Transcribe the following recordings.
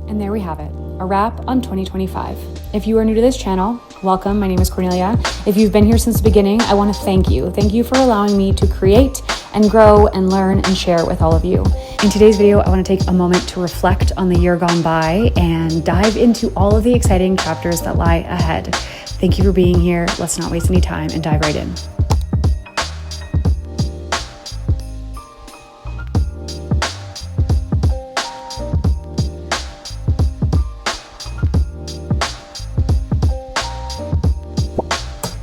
And there we have it, a wrap on 2025. If you are new to this channel, welcome. My name is Cornelia. If you've been here since the beginning, I want to thank you. Thank you for allowing me to create and grow and learn and share with all of you. In today's video, I want to take a moment to reflect on the year gone by and dive into all of the exciting chapters that lie ahead. Thank you for being here. Let's not waste any time and dive right in.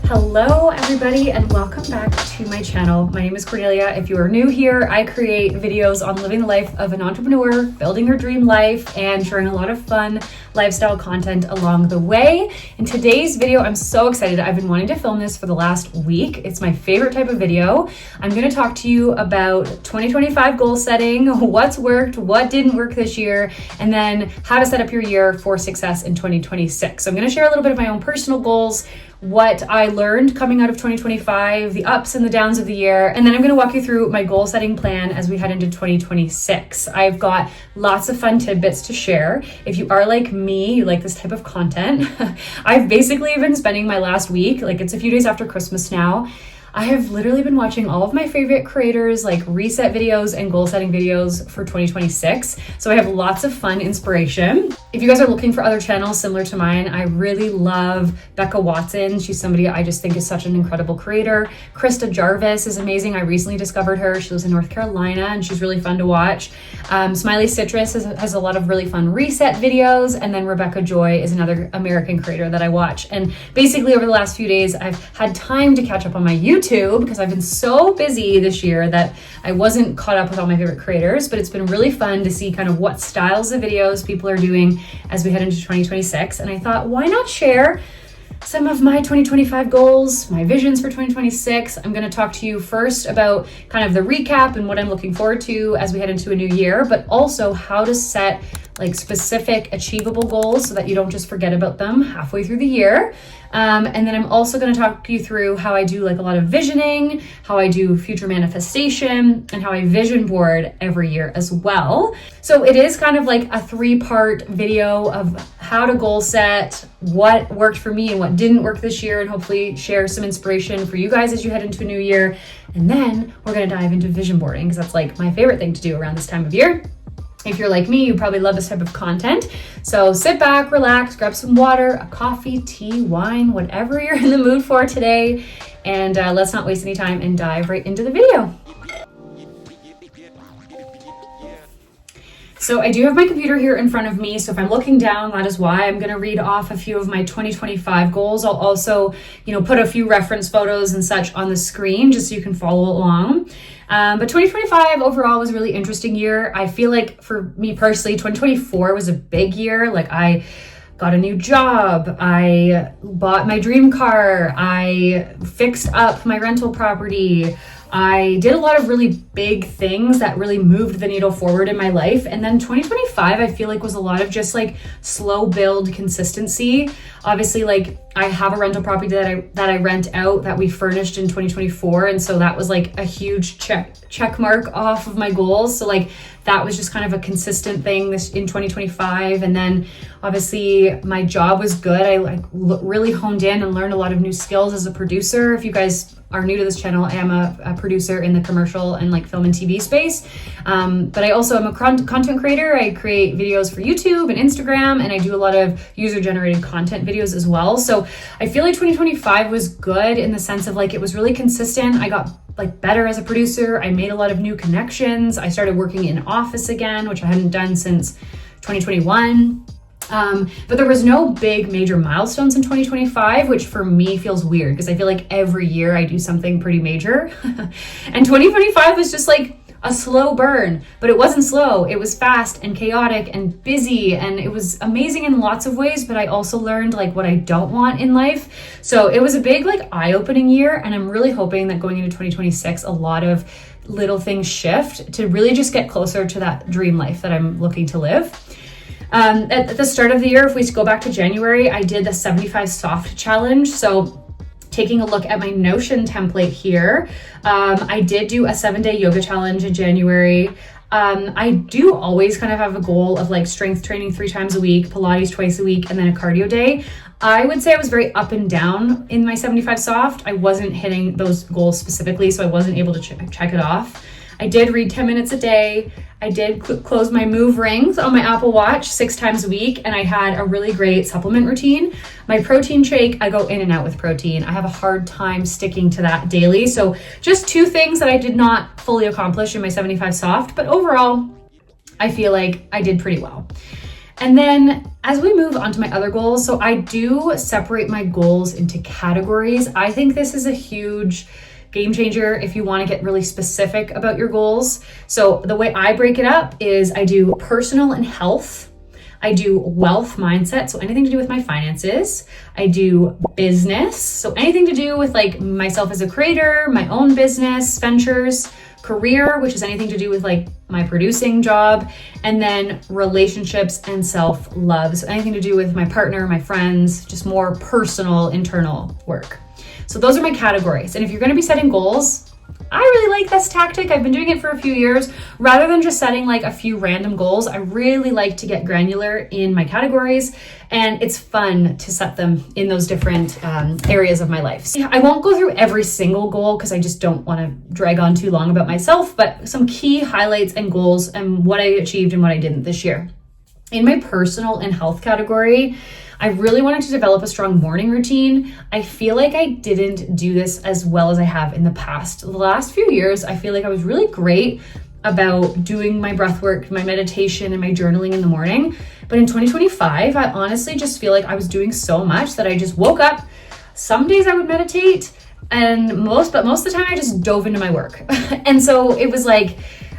Hello everybody and welcome back to my channel. My name is Cornelia. If you are new here, I create videos on living the life of an entrepreneur, building your dream life, and sharing a lot of fun lifestyle content along the way. In today's video, I'm so excited. I've been wanting to film this for the last week. It's my favorite type of video. I'm going to talk to you about 2025 goal setting, what's worked, what didn't work this year, and then how to set up your year for success in 2026. So I'm going to share a little bit of my own personal goals, what I learned coming out of 2025, the ups and the downs of the year, and then I'm going to walk you through my goal setting plan as we head into 2026. I've got lots of fun tidbits to share. If you are like me, you like this type of content, I've basically been spending my last week, like it's a few days after Christmas now, I have literally been watching all of my favorite creators like reset videos and goal setting videos for 2026. So I have lots of fun inspiration. If you guys are looking for other channels similar to mine, I really love Becca Watson. She's somebody I just think is such an incredible creator. Krista Jarvis is amazing. I recently discovered her. She lives in North Carolina and she's really fun to watch. Smiley Citrus has a lot of really fun reset videos. And then Rebecca Joy is another American creator that I watch. And basically over the last few days, I've had time to catch up on my YouTube because I've been so busy this year that I wasn't caught up with all my favorite creators, but it's been really fun to see kind of what styles of videos people are doing as we head into 2026. And I thought, why not share some of my 2025 goals, my visions for 2026. I'm going to talk to you first about kind of the recap and what I'm looking forward to as we head into a new year, but also how to set like specific achievable goals so that you don't just forget about them halfway through the year. And then I'm also going to talk you through how I do like a lot of visioning, how I do future manifestation, and how I vision board every year as well. So it is kind of like a 3-part video of how to goal set, what worked for me and what didn't work this year, and hopefully share some inspiration for you guys as you head into a new year. And then we're going to dive into vision boarding because that's like my favorite thing to do around this time of year. If you're like me, you probably love this type of content. So sit back, relax, grab some water, a coffee, tea, wine, whatever you're in the mood for today. And let's not waste any time and dive right into the video. So I do have my computer here in front of me. So if I'm looking down, that is why. I'm going to read off a few of my 2025 goals. I'll also, put a few reference photos and such on the screen just so you can follow along. But 2025 overall was a really interesting year. I feel like for me personally, 2024 was a big year. Like I got a new job. I bought my dream car. I fixed up my rental property. I did a lot of really big things that really moved the needle forward in my life. And then 2025, I feel like was a lot of just like slow build consistency. Obviously, like I have a rental property that I rent out that we furnished in 2024. And so that was like a huge check mark off of my goals. So like that was just kind of a consistent thing in 2025. And then obviously my job was good. I really honed in and learned a lot of new skills as a producer. If you guys are new to this channel, I am a producer in the commercial and like film and TV space. But I also am a content creator. I create videos for YouTube and Instagram, and I do a lot of user-generated content videos as well. So I feel like 2025 was good in the sense of like it was really consistent. I got like better as a producer. I made a lot of new connections. I started working in office again, which I hadn't done since 2021. But there was no big major milestones in 2025, which for me feels weird because I feel like every year I do something pretty major. And 2025 was just like a slow burn, but it wasn't slow. It was fast and chaotic and busy, and it was amazing in lots of ways, but I also learned like what I don't want in life. So it was a big like eye-opening year, and I'm really hoping that going into 2026, a lot of little things shift to really just get closer to that dream life that I'm looking to live. At the start of the year, if we go back to January, I did the 75 soft challenge. So taking a look at my Notion template here, I did do a 7-day yoga challenge in January. I do always kind of have a goal of like strength training 3 times a week, Pilates twice a week, and then a cardio day. I would say I was very up and down in my 75 soft. I wasn't hitting those goals specifically, so I wasn't able to check it off. I did read 10 minutes a day. I did close my move rings on my Apple Watch 6 times a week, and I had a really great supplement routine. My protein shake, I go in and out with protein. I have a hard time sticking to that daily. So just 2 things that I did not fully accomplish in my 75 soft, but overall, I feel like I did pretty well. And then as we move on to my other goals, so I do separate my goals into categories. I think this is a huge game changer if you want to get really specific about your goals. So the way I break it up is I do personal and health. I do wealth mindset, so anything to do with my finances. I do business, so anything to do with like myself as a creator, my own business ventures. Career, which is anything to do with like my producing job, and then relationships and self-love, so anything to do with my partner, my friends, just more personal internal work. So those are my categories. And if you're going to be setting goals, I really like this tactic. I've been doing it for a few years. Rather than just setting like a few random goals, I really like to get granular in my categories, and it's fun to set them in those different areas of my life. So I won't go through every single goal because I just don't want to drag on too long about myself, but some key highlights and goals and what I achieved and what I didn't this year. In my personal and health category, I really wanted to develop a strong morning routine. I feel like I didn't do this as well as I have in the past. The last few years, I feel like I was really great about doing my breath work, my meditation, and my journaling in the morning. But in 2025, I honestly just feel like I was doing so much that I just woke up. Some days I would meditate, and most of the time I just dove into my work. And so it was like,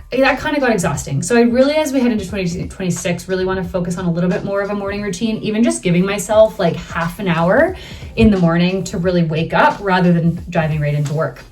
that kind of got exhausting. So I really, as we head into 2026, really want to focus on a little bit more of a morning routine, even just giving myself like half an hour in the morning to really wake up rather than diving right into work.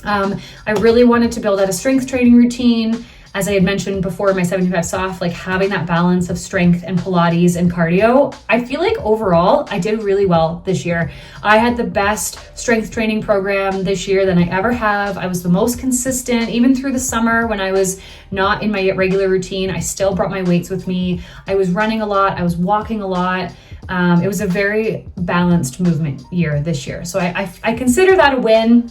I really wanted to build out a strength training routine. As I had mentioned before, my 75 soft, like having that balance of strength and Pilates and cardio. I feel like overall, I did really well this year. I had the best strength training program this year than I ever have. I was the most consistent, even through the summer when I was not in my regular routine. I still brought my weights with me. I was running a lot. I was walking a lot. It was a very balanced movement year this year. So I consider that a win.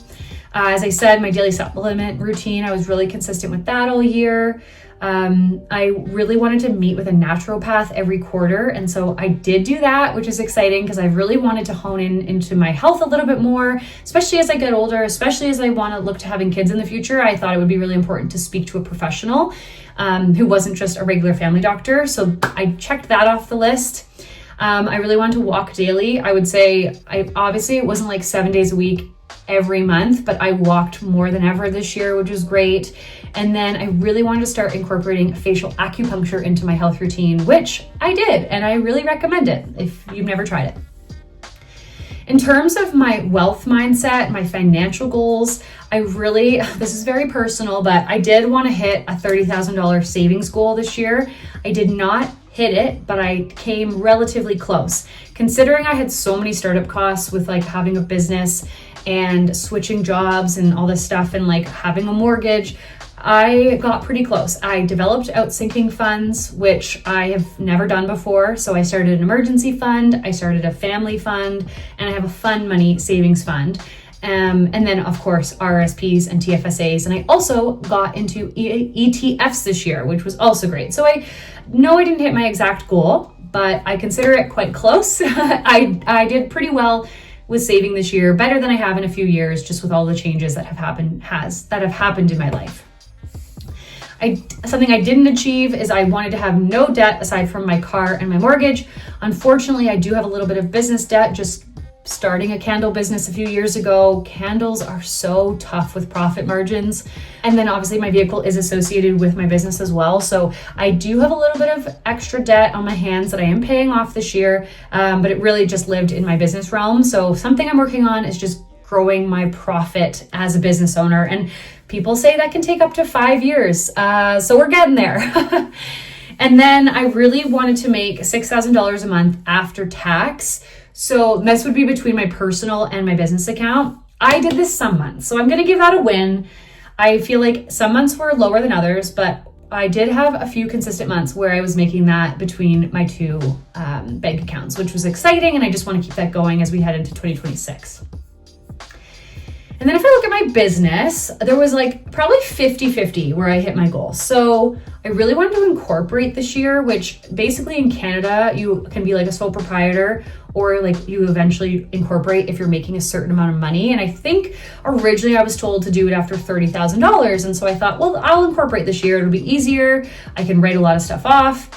As I said, my daily supplement routine, I was really consistent with that all year. I really wanted to meet with a naturopath every quarter. And so I did do that, which is exciting because I really wanted to hone into my health a little bit more, especially as I get older, especially as I want to look to having kids in the future. I thought it would be really important to speak to a professional who wasn't just a regular family doctor. So I checked that off the list. I really wanted to walk daily. I would say, obviously it wasn't like 7 days a week every month, but I walked more than ever this year, which was great. And then I really wanted to start incorporating facial acupuncture into my health routine, which I did, and I really recommend it if you've never tried it. In terms of my wealth mindset, my financial goals, this is very personal, but I did want to hit a $30,000 savings goal this year. I did not hit it, but I came relatively close. Considering I had so many startup costs with like having a business and switching jobs and all this stuff and like having a mortgage, I got pretty close. I developed outsinking funds, which I have never done before. So I started an emergency fund, I started a family fund, and I have a fund money savings fund. And then of course, RRSPs and TFSAs. And I also got into ETFs this year, which was also great. So I know I didn't hit my exact goal, but I consider it quite close. I did pretty well with saving this year, better than I have in a few years, just with all the changes that have happened in my life. Something I didn't achieve is I wanted to have no debt aside from my car and my mortgage. Unfortunately, I do have a little bit of business debt, just starting a candle business a few years ago. Candles are so tough with profit margins. And then obviously my vehicle is associated with my business as well. So I do have a little bit of extra debt on my hands that I am paying off this year, but it really just lived in my business realm. So something I'm working on is just growing my profit as a business owner. And people say that can take up to 5 years. So we're getting there. And then I really wanted to make $6,000 a month after tax. So this would be between my personal and my business account. I did this some months, so I'm going to give that a win. I feel like some months were lower than others, but I did have a few consistent months where I was making that between my two bank accounts, which was exciting. And I just want to keep that going as we head into 2026. And then if I look at my business, there was like probably 50-50 where I hit my goal. So I really wanted to incorporate this year, which basically in Canada, you can be like a sole proprietor, or like you eventually incorporate if you're making a certain amount of money. And I think originally I was told to do it after $30,000. And so I thought, well, I'll incorporate this year. It'll be easier. I can write a lot of stuff off.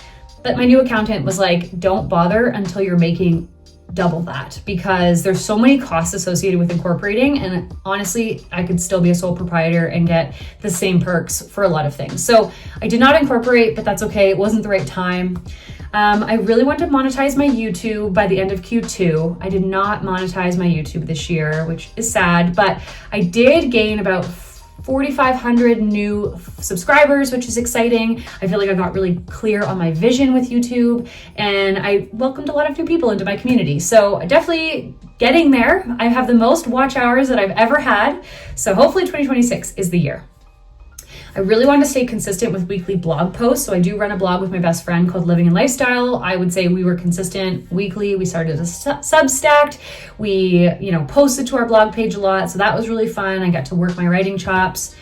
But my new accountant was like, don't bother until you're making double that, because there's so many costs associated with incorporating. And honestly, I could still be a sole proprietor and get the same perks for a lot of things. So I did not incorporate, but that's okay. It wasn't the right time. I really wanted to monetize my YouTube by the end of Q2. I did not monetize my YouTube this year, which is sad, but I did gain about 4,500 new subscribers, which is exciting. I feel like I got really clear on my vision with YouTube, and I welcomed a lot of new people into my community. So definitely getting there. I have the most watch hours that I've ever had. So hopefully 2026 is the year. I really wanted to stay consistent with weekly blog posts. So I do run a blog with my best friend called Living and Lifestyle. I would say we were consistent weekly. We started a Substack. We, posted to our blog page a lot. So that was really fun. I got to work my writing chops.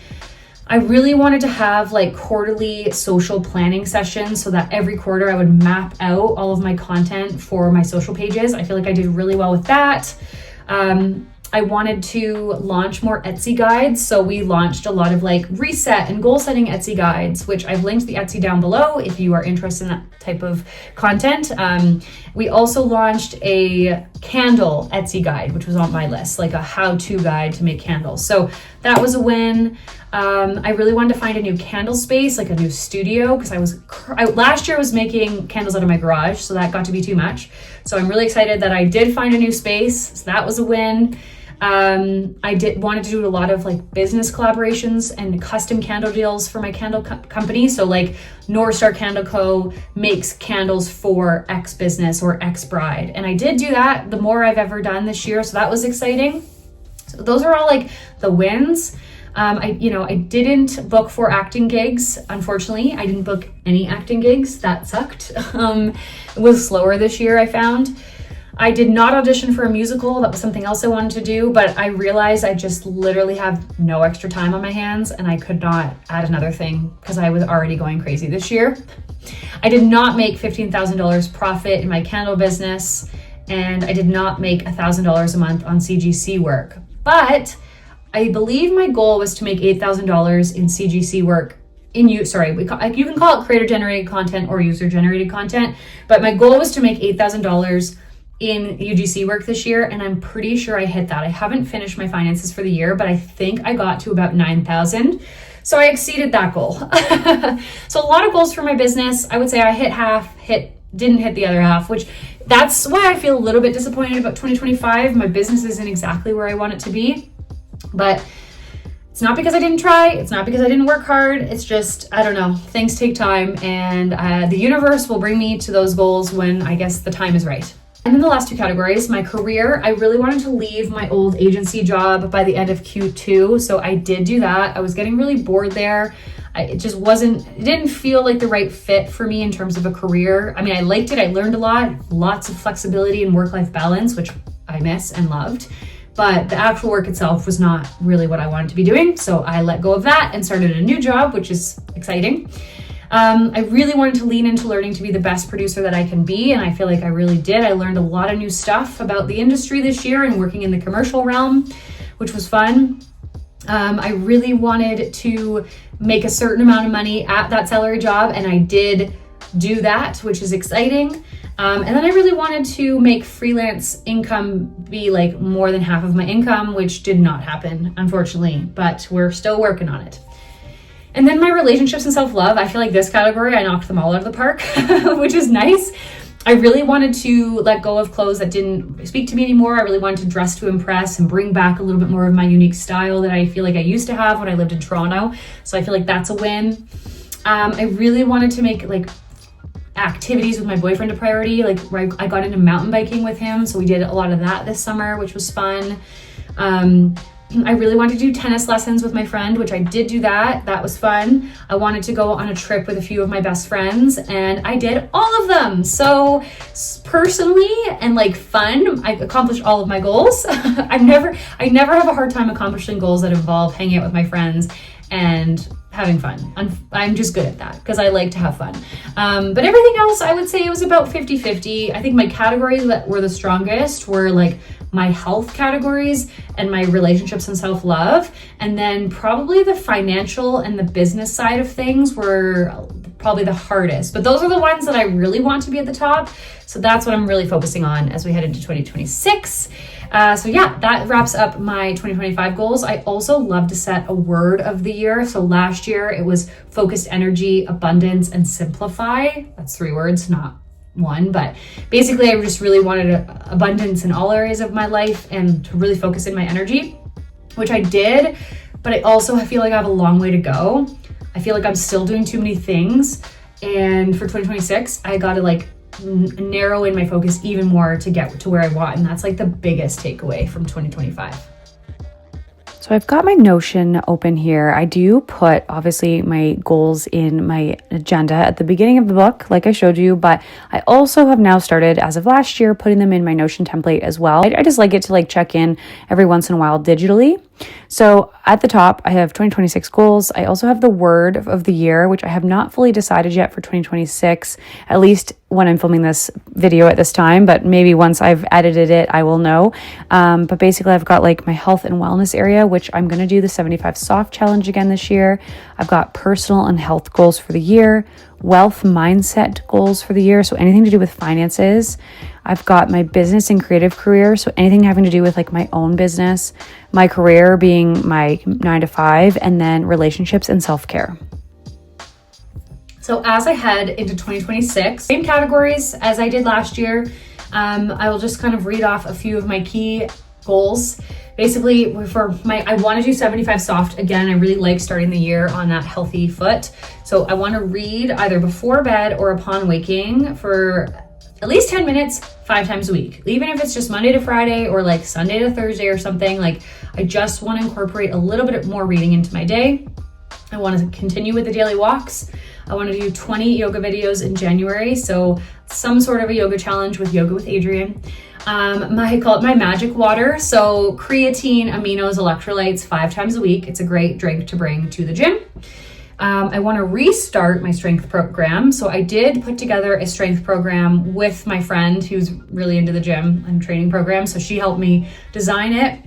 I really wanted to have like quarterly social planning sessions so that every quarter I would map out all of my content for my social pages. I feel like I did really well with that. I wanted to launch more Etsy guides. So we launched a lot of like reset and goal setting Etsy guides, which I've linked the Etsy down below if you are interested in that type of content. We also launched a candle Etsy guide, which was on my list, like a how-to guide to make candles. So that was a win. I really wanted to find a new candle space, like a new studio, because last year I was making candles out of my garage, so that got to be too much. So I'm really excited that I did find a new space. So that was a win. I wanted to do a lot of like business collaborations and custom candle deals for my candle company. So like North Star Candle Co. makes candles for X business or X bride. And I did do that, the more I've ever done this year. So that was exciting. So those are all like the wins. I didn't book 4 acting gigs. Unfortunately, I didn't book any acting gigs. That sucked. It was slower this year, I found. I did not audition for a musical. That was something else I wanted to do, but I realized I just literally have no extra time on my hands and I could not add another thing because I was already going crazy this year. I did not make $15,000 profit in my candle business, and I did not make $1,000 a month on CGC work, but I believe my goal was to make $8,000 in CGC work you can call it creator generated content or user generated content, but my goal was to make $8,000 in UGC work this year, and I'm pretty sure I hit that. I haven't finished my finances for the year, but I think I got to about 9,000. So I exceeded that goal. So a lot of goals for my business. I would say I hit half, didn't hit the other half, which that's why I feel a little bit disappointed about 2025. My business isn't exactly where I want it to be, but it's not because I didn't try. It's not because I didn't work hard. It's just, I don't know, things take time, and the universe will bring me to those goals when I guess the time is right. And then the last 2 categories, my career, I really wanted to leave my old agency job by the end of Q2. So I did do that. I was getting really bored there. It didn't feel like the right fit for me in terms of a career. I mean, I liked it. I learned a lot, lots of flexibility and work-life balance, which I miss and loved. But the actual work itself was not really what I wanted to be doing. So I let go of that and started a new job, which is exciting. I really wanted to lean into learning to be the best producer that I can be, and I feel like I really did. I learned a lot of new stuff about the industry this year and working in the commercial realm, which was fun. I really wanted to make a certain amount of money at that salary job, and I did do that, which is exciting. And then I really wanted to make freelance income be like more than half of my income, which did not happen, unfortunately, but we're still working on it. And then my relationships and self-love, I feel like this category, I knocked them all out of the park, which is nice. I really wanted to let go of clothes that didn't speak to me anymore. I really wanted to dress to impress and bring back a little bit more of my unique style that I feel like I used to have when I lived in Toronto. So I feel like that's a win. I really wanted to make like activities with my boyfriend a priority. Like I got into mountain biking with him. So we did a lot of that this summer, which was fun. I really wanted to do tennis lessons with my friend, which I did do that. That was fun. I wanted to go on a trip with a few of my best friends, and I did all of them. So personally and like fun, I accomplished all of my goals. I never have a hard time accomplishing goals that involve hanging out with my friends and having fun. I'm just good at that because I like to have fun. But everything else, I would say it was about 50-50. I think my categories that were the strongest were like my health categories and my relationships and self-love. And then probably the financial and the business side of things were probably the hardest. But those are the ones that I really want to be at the top. So that's what I'm really focusing on as we head into 2026. So yeah, that wraps up my 2025 goals. I also love to set a word of the year. So last year it was focused energy, abundance, and simplify. That's 3 words, not one, but basically I just really wanted abundance in all areas of my life and to really focus in my energy, which I did, but I also feel like I have a long way to go. I feel like I'm still doing too many things, and for 2026 I got to like narrow in my focus even more to get to where I want, and that's like the biggest takeaway from 2025. So I've got my Notion open here. I do put obviously my goals in my agenda at the beginning of the book, like I showed you, but I also have now started, as of last year, putting them in my Notion template as well. I just like it to like check in every once in a while digitally. So at the top, I have 2026 goals. I also have the word of the year, which I have not fully decided yet for 2026, at least when I'm filming this video at this time, but maybe once I've edited it, I will know. But basically I've got like my health and wellness area, which I'm going to do the 75 soft challenge again this year. I've got personal and health goals for the year, wealth mindset goals for the year. So anything to do with finances. I've got my business and creative career. So anything having to do with like my own business, my career being my 9 to 5, and then relationships and self-care. So as I head into 2026, same categories as I did last year. I will just kind of read off a few of my key goals. Basically, I want to do 75 soft again. I really like starting the year on that healthy foot. So I want to read either before bed or upon waking for at least 10 minutes, 5 times a week. Even if it's just Monday to Friday or like Sunday to Thursday or something, like I just want to incorporate a little bit more reading into my day. I want to continue with the daily walks. I want to do 20 yoga videos in January. So some sort of a yoga challenge with Yoga with Adrienne. I call it my magic water. So creatine, aminos, electrolytes 5 times a week. It's a great drink to bring to the gym. I want to restart my strength program. So I did put together a strength program with my friend who's really into the gym and training program. So she helped me design it.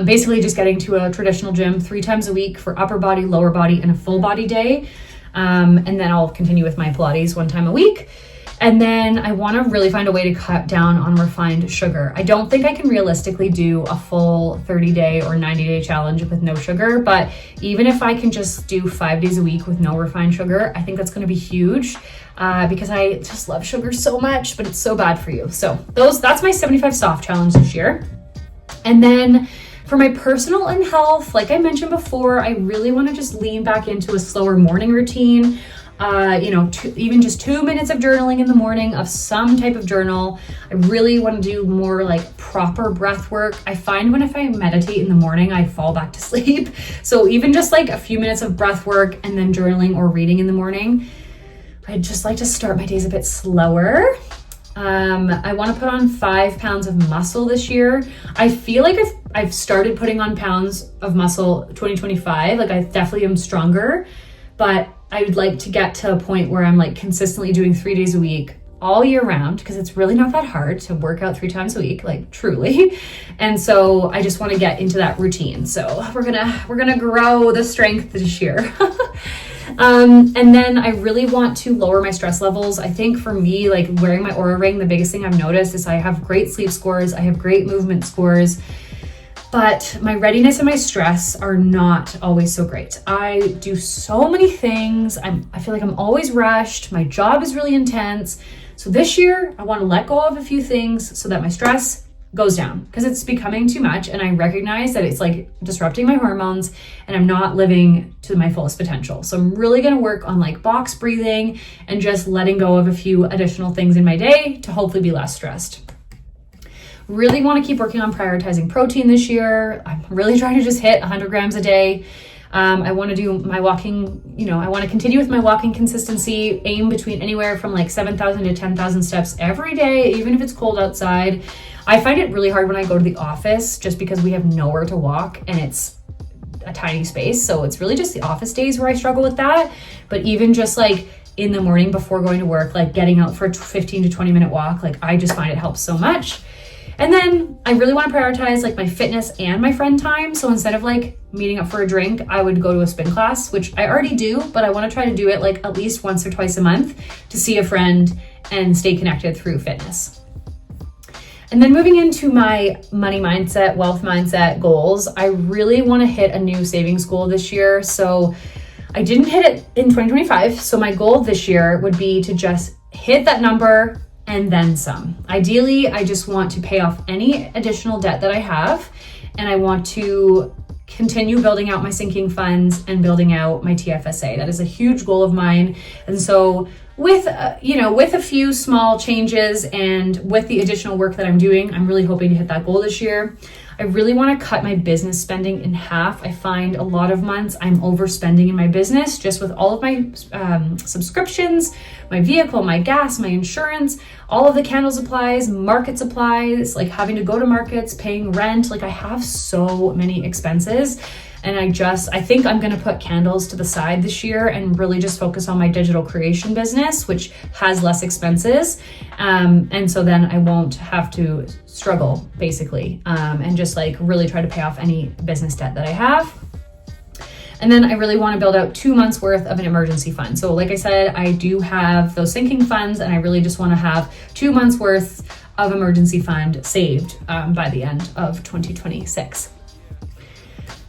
Basically just getting to a traditional gym 3 times a week for upper body, lower body, and a full body day. And then I'll continue with my Pilates 1 time a week. And then I want to really find a way to cut down on refined sugar. I don't think I can realistically do a full 30-day or 90-day challenge with no sugar, but even if I can just do 5 days a week with no refined sugar, I think that's going to be huge because I just love sugar so much, but it's so bad for you. So that's my 75 soft challenge this year. And then for my personal and health, like I mentioned before, I really want to just lean back into a slower morning routine. Even just 2 minutes of journaling in the morning of some type of journal. I really want to do more like proper breath work. I find if I meditate in the morning, I fall back to sleep. So even just like a few minutes of breath work and then journaling or reading in the morning, I'd just like to start my days a bit slower. I want to put on 5 pounds of muscle this year. I feel like I've started putting on pounds of muscle 2025. Like I definitely am stronger, but I would like to get to a point where I'm like consistently doing 3 days a week all year round, because it's really not that hard to work out 3 times a week, like truly. And so I just want to get into that routine. So we're gonna grow the strength this year. And then I really want to lower my stress levels. I think for me, like wearing my Aura ring, the biggest thing I've noticed is I have great sleep scores, I have great movement scores, but my readiness and my stress are not always so great. I do so many things. I feel like I'm always rushed. My job is really intense. So this year I want to let go of a few things so that my stress goes down, because it's becoming too much. And I recognize that it's like disrupting my hormones and I'm not living to my fullest potential. So I'm really going to work on like box breathing and just letting go of a few additional things in my day to hopefully be less stressed. Really want to keep working on prioritizing protein this year. I'm really trying to just hit 100 grams a day. I want to do my walking, I want to continue with my walking consistency, aim between anywhere from like 7,000 to 10,000 steps every day, even if it's cold outside. I find it really hard when I go to the office just because we have nowhere to walk and it's a tiny space. So it's really just the office days where I struggle with that. But even just like in the morning before going to work, like getting out for a 15 to 20 minute walk, like I just find it helps so much. And then I really want to prioritize like my fitness and my friend time. So instead of like meeting up for a drink, I would go to a spin class, which I already do, but I want to try to do it like at least once or twice a month to see a friend and stay connected through fitness. And then moving into my money mindset, wealth mindset goals, I really want to hit a new savings goal this year. So I didn't hit it in 2025. So my goal this year would be to just hit that number and then some. Ideally, I just want to pay off any additional debt that I have, and I want to continue building out my sinking funds and building out my TFSA. That is a huge goal of mine. And so with a few small changes and with the additional work that I'm doing, I'm really hoping to hit that goal this year. I really want to cut my business spending in half. I find a lot of months I'm overspending in my business just with all of my subscriptions, my vehicle, my gas, my insurance, all of the candle supplies, market supplies, like having to go to markets, paying rent. Like I have so many expenses. And I think I'm going to put candles to the side this year and really just focus on my digital creation business, which has less expenses. And so then I won't have to struggle basically, and just like really try to pay off any business debt that I have. And then I really want to build out 2 months worth of an emergency fund. So like I said, I do have those sinking funds and I really just want to have 2 months worth of emergency fund saved by the end of 2026.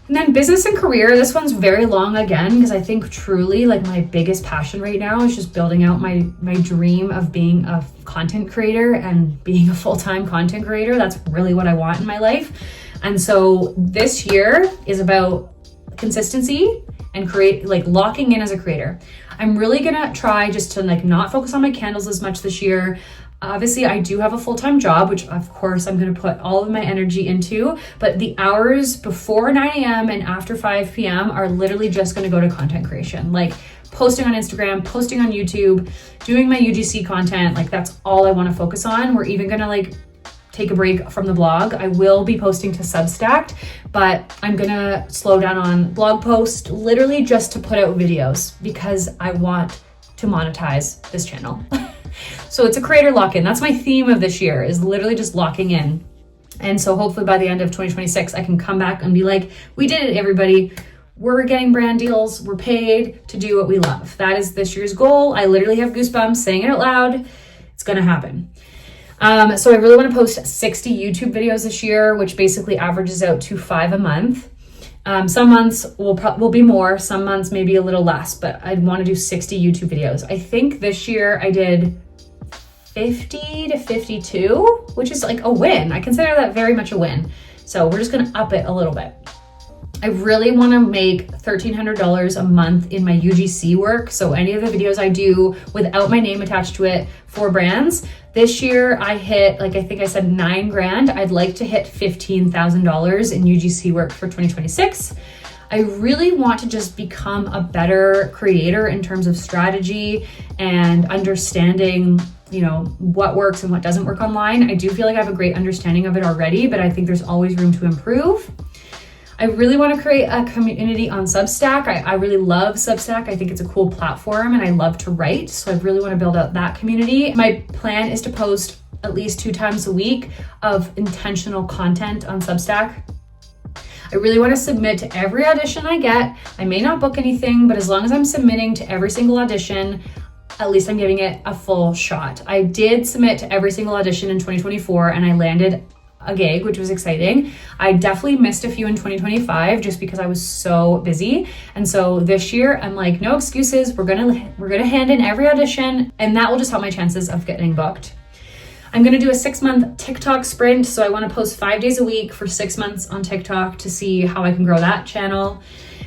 And then business and career, this one's very long again, because I think truly like my biggest passion right now is just building out my dream of being a content creator and being a full-time content creator. That's really what I want in my life. And so this year is about consistency and locking in as a creator. I'm really gonna try just to like not focus on my candles as much this year. Obviously, I do have a full-time job, which of course I'm going to put all of my energy into, but the hours before 9 a.m. and after 5 p.m. are literally just going to go to content creation, like posting on Instagram, posting on YouTube, doing my UGC content. Like that's all I want to focus on. We're even going to like take a break from the blog. I will be posting to Substack, but I'm going to slow down on blog posts literally just to put out videos because I want to monetize this channel. So it's a creator lock-in. That's my theme of this year, is literally just locking in. And so hopefully by the end of 2026, I can come back and be like, we did it, everybody. We're getting brand deals. We're paid to do what we love. That is this year's goal. I literally have goosebumps saying it out loud. It's going to happen. So I really want to post 60 YouTube videos this year, which basically averages out to 5 a month. Some months will be more, some months maybe a little less, but I'd want to do 60 YouTube videos. I think this year I did 50 to 52, which is like a win. I consider that very much a win. So we're just going to up it a little bit. I really want to make $1,300 a month in my UGC work. So any of the videos I do without my name attached to it for brands. This year I hit, like I think I said, $9,000. I'd like to hit $15,000 in UGC work for 2026. I really want to just become a better creator in terms of strategy and understanding, what works and what doesn't work online. I do feel like I have a great understanding of it already, but I think there's always room to improve. I really want to create a community on Substack. I really love Substack. I think it's a cool platform and I love to write. So I really want to build out that community. My plan is to post at least 2 times a week of intentional content on Substack. I really want to submit to every audition I get. I may not book anything, but as long as I'm submitting to every single audition, at least I'm giving it a full shot. I did submit to every single audition in 2024 and I landed a gig, which was exciting. I definitely missed a few in 2025 just because I was so busy. And so this year I'm like, no excuses. We're gonna hand in every audition and that will just help my chances of getting booked. I'm gonna do a 6-month TikTok sprint. So I wanna post 5 days a week for 6 months on TikTok to see how I can grow that channel.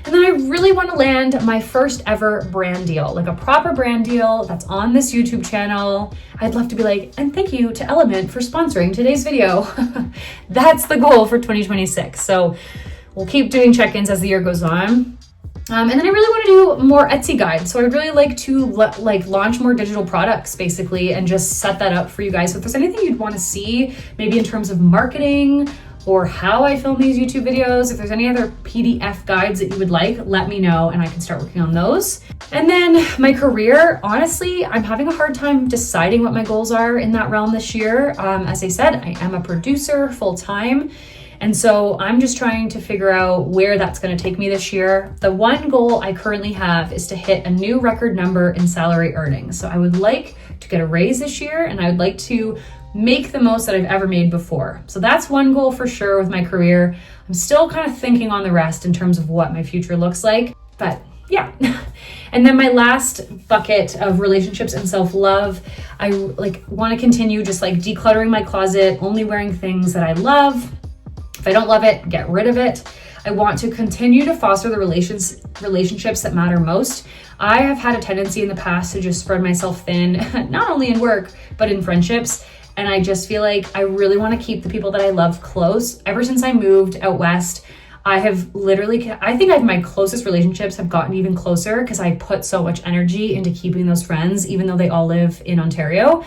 And then I really want to land my first ever brand deal, like a proper brand deal that's on this YouTube channel. I'd love to be like, and thank you to Element for sponsoring today's video. That's the goal for 2026. So we'll keep doing check-ins as the year goes on. And then I really want to do more Etsy guides. So I'd really like to launch more digital products basically and just set that up for you guys. So if there's anything you'd want to see, maybe in terms of marketing or how I film these YouTube videos, if there's any other PDF guides that you would like, let me know and I can start working on those. And then my career, honestly, I'm having a hard time deciding what my goals are in that realm this year. As I said, I am a producer full-time. And so I'm just trying to figure out where that's going to take me this year. The one goal I currently have is to hit a new record number in salary earnings. So I would like to get a raise this year and I would like to make the most that I've ever made before. So that's one goal for sure with my career. I'm still kind of thinking on the rest in terms of what my future looks like, but yeah. And then my last bucket of relationships and self-love, I want to continue just decluttering my closet, only wearing things that I love. If I don't love it, get rid of it. I want to continue to foster the relationships that matter most. I have had a tendency in the past to just spread myself thin, not only in work, but in friendships. And I just feel like I really want to keep the people that I love close. Ever since I moved out west, I think my closest relationships have gotten even closer because I put so much energy into keeping those friends, even though they all live in Ontario.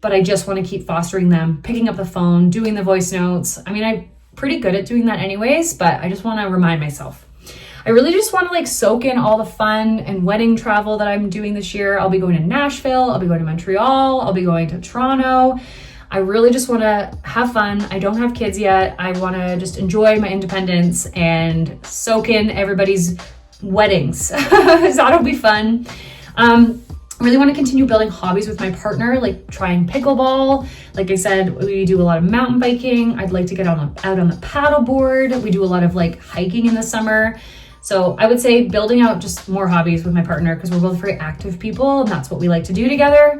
But I just want to keep fostering them, picking up the phone, doing the voice notes. I mean, I'm pretty good at doing that anyways, but I just want to remind myself. I really just want to soak in all the fun and wedding travel that I'm doing this year. I'll be going to Nashville, I'll be going to Montreal, I'll be going to Toronto. I really just want to have fun. I don't have kids yet. I want to just enjoy my independence and soak in everybody's weddings. So that'll be fun. I really want to continue building hobbies with my partner, like trying pickleball. Like I said, we do a lot of mountain biking. I'd like to get out on the paddle board. We do a lot of hiking in the summer. So I would say building out just more hobbies with my partner because we're both very active people and that's what we like to do together.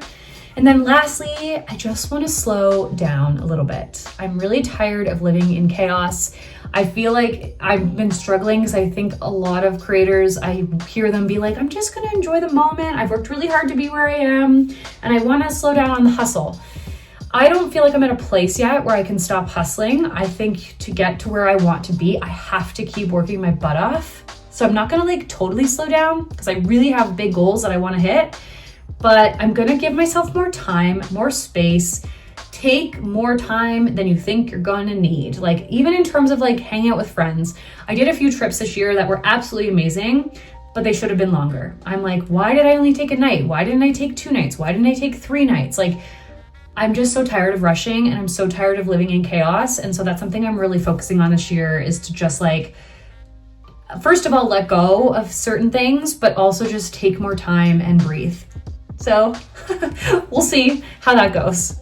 And then lastly, I just want to slow down a little bit. I'm really tired of living in chaos. I feel like I've been struggling because I think a lot of creators, I hear them be like, I'm just going to enjoy the moment. I've worked really hard to be where I am and I want to slow down on the hustle. I don't feel like I'm at a place yet where I can stop hustling. I think to get to where I want to be, I have to keep working my butt off. So I'm not going to totally slow down because I really have big goals that I want to hit. But I'm gonna give myself more time, more space, take more time than you think you're gonna need. Even in terms of hanging out with friends. I did a few trips this year that were absolutely amazing, but they should have been longer. I'm why did I only take a night? Why didn't I take 2 nights? Why didn't I take 3 nights? I'm just so tired of rushing and I'm so tired of living in chaos. And so that's something I'm really focusing on this year is to just first of all, let go of certain things, but also just take more time and breathe. So we'll see how that goes.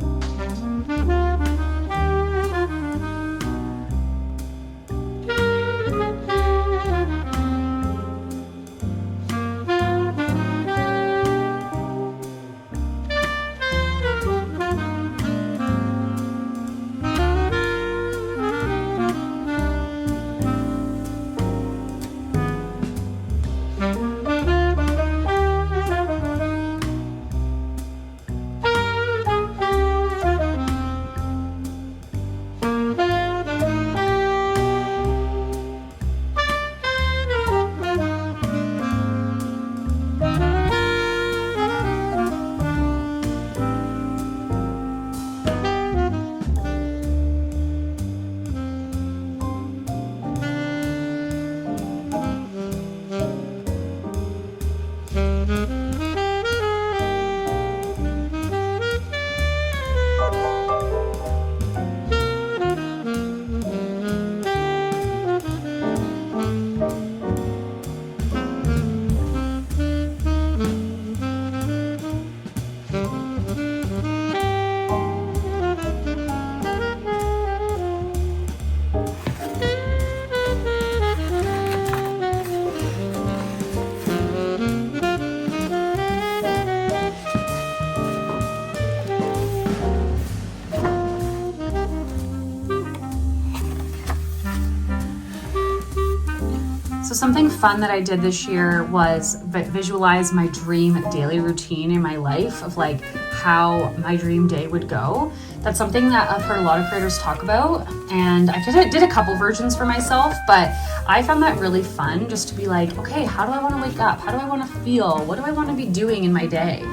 something fun that I did this year was visualize my dream daily routine in my life of like how my dream day would go. That's something that I've heard a lot of creators talk about, and I did a couple versions for myself, but I found that really fun just to be like, okay, how do I want to wake up? How do I want to feel? What do I want to be doing in my day?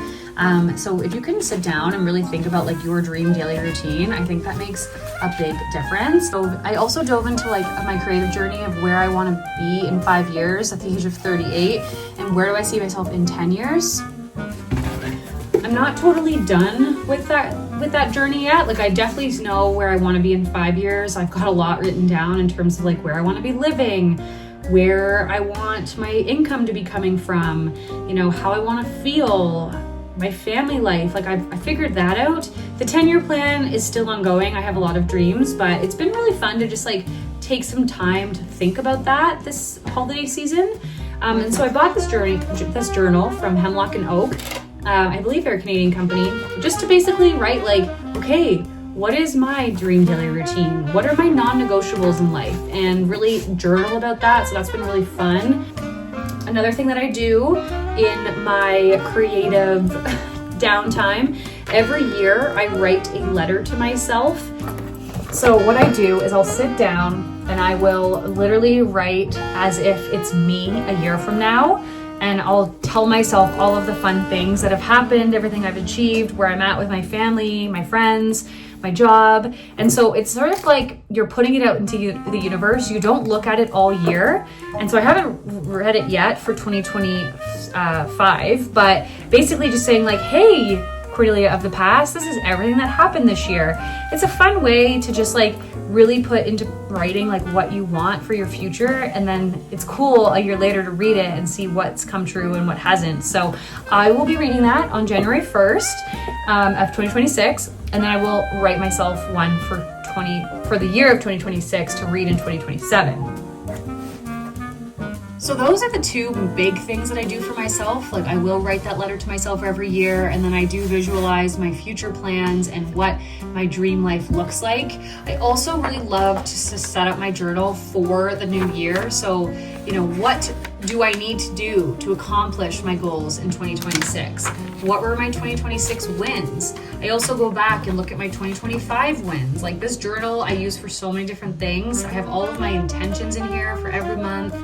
So if you can sit down and really think about like your dream daily routine, I think that makes a big difference. So I also dove into like my creative journey of where I want to be in 5 years at the age of 38, and where do I see myself in 10 years. I'm not totally done with that journey yet. Like I definitely know where I want to be in 5 years. I've got a lot written down in terms of like where I want to be living, where I want my income to be coming from, you know, how I want to feel, my family life. Like I figured that out. The 10-year plan is still ongoing. I have a lot of dreams, but it's been really fun to just like take some time to think about that this holiday season. And so I bought this journal from Hemlock and Oak. I believe they're a Canadian company, just to basically write like, okay, what is my dream daily routine? What are my non-negotiables in life? And really journal about that. So that's been really fun. Another thing that I do in my creative downtime, every year I write a letter to myself. So what I do is I'll sit down and I will literally write as if it's me a year from now. And I'll tell myself all of the fun things that have happened, everything I've achieved, where I'm at with my family, my friends, my job. And so it's sort of like you're putting it out into the universe. You don't look at it all year. And so I haven't read it yet for 2025, but basically just saying like, hey, Cordelia of the past, this is everything that happened this year. It's a fun way to just like really put into writing like what you want for your future, and then it's cool a year later to read it and see what's come true and what hasn't. So I will be reading that on January 1st of 2026, and then I will write myself one for the year of 2026 to read in 2027. So those are the two big things that I do for myself. Like I will write that letter to myself every year, and then I do visualize my future plans and what my dream life looks like. I also really love to set up my journal for the new year. So, you know, what do I need to do to accomplish my goals in 2026? What were my 2026 wins? I also go back and look at my 2025 wins. Like this journal I use for so many different things. I have all of my intentions in here for every month,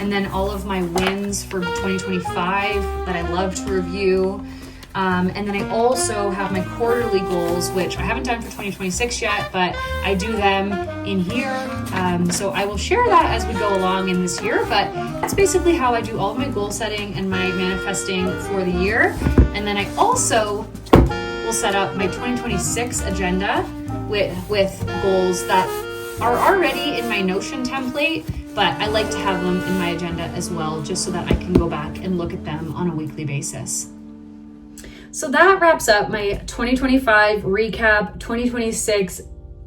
and then all of my wins for 2025 that I love to review. And then I also have my quarterly goals, which I haven't done for 2026 yet, but I do them in here. So I will share that as we go along in this year, but that's basically how I do all of my goal setting and my manifesting for the year. And then I also will set up my 2026 agenda with goals that are already in my Notion template, but I like to have them in my agenda as well, just so that I can go back and look at them on a weekly basis. So that wraps up my 2025 recap, 2026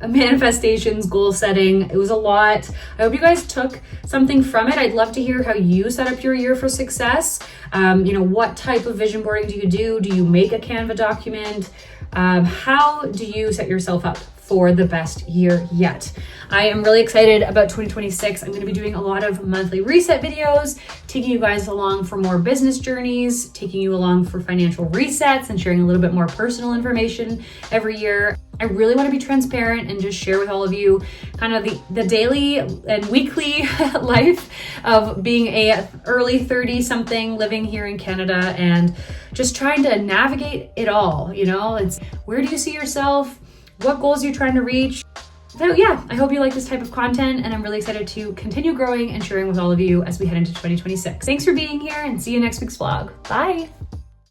manifestations, goal setting. It was a lot. I hope you guys took something from it. I'd love to hear how you set up your year for success. What type of vision boarding do you do? Do you make a Canva document? How do you set yourself up for the best year yet? I am really excited about 2026. I'm going to be doing a lot of monthly reset videos, taking you guys along for more business journeys, taking you along for financial resets, and sharing a little bit more personal information every year. I really want to be transparent and just share with all of you kind of the daily and weekly life of being a early 30-something living here in Canada and just trying to navigate it all. It's where do you see yourself? What goals are you trying to reach? So yeah, I hope you like this type of content, and I'm really excited to continue growing and sharing with all of you as we head into 2026. Thanks for being here, and see you next week's vlog. Bye.